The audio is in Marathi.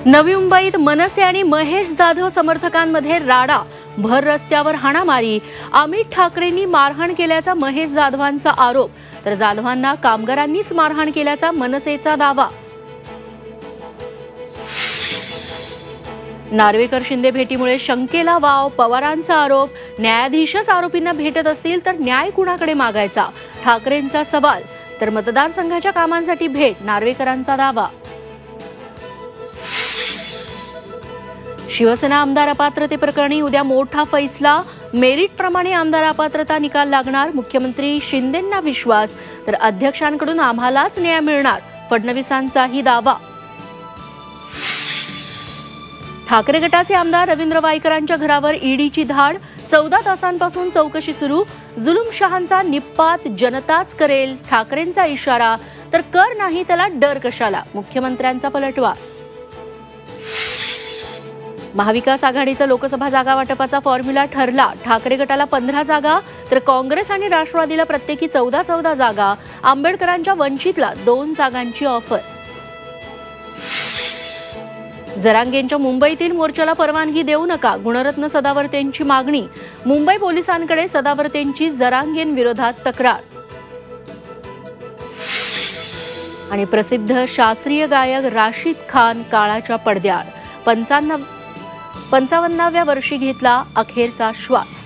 नवी मुंबईत मनसे आणि महेश जाधव समर्थकांमध्ये राडा, भर रस्त्यावर हाणामारी। अमित ठाकरेंनी मारहाण केल्याचा महेश जाधवांचा आरोप, तर जाधवांना कामगारांनीच मारहाण केल्याचा मनसेचा दावा। नार्वेकर शिंदे भेटीमुळे शंकेला वाव, पवारांचा आरोप। न्यायाधीशच आरोपींना भेटत असतील तर न्याय कुणाकडे मागायचा, ठाकरेंचा सवाल। तर मतदारसंघाच्या कामांसाठी भेट, नार्वेकरांचा दावा। शिवसेना आमदार अपात्रतेप्रकरणी उद्या मोठा फैसला, मेरिट प्रमाणे आमदार अपात्रता निकाल लागणार। मुख्यमंत्री शिंदेंना विश्वास, तर अध्यक्षांकडून आम्हालाच न्याय मिळणार, फडणवीसांचाही दावा। ठाकरे गटाचे आमदार रवींद्र वायकरांच्या घरावर ईडीची धाड, 14 तासांपासून चौकशी सुरू। जुलूमशहांचा निपात जनताच करेल, ठाकरेंचा इशारा। तर कर नाही त्याला डर कशाला, मुख्यमंत्र्यांचा पलटवार। महाविकास आघाडीचा लोकसभा जागा वाटपाचा फॉर्म्युला ठरला, ठाकरे गटाला 15 जागा, तर काँग्रेस आणि राष्ट्रवादीला प्रत्येकी 14 जागा। आंबेडकरांच्या वंचितला 2 जागांची ऑफर। जरांगेंच्या मुंबईतील मोर्चाला परवानगी देऊ नका, गुणरत्न सदावर्तेंची मागणी। मुंबई पोलिसांकडे सदावर्तेंची जरांगेंविरोधात तक्रार। आणि प्रसिद्ध शास्त्रीय गायक राशिद खान काळाच्या पडद्याआड, 55व्या वर्षी घेतला अखेरचा श्वास।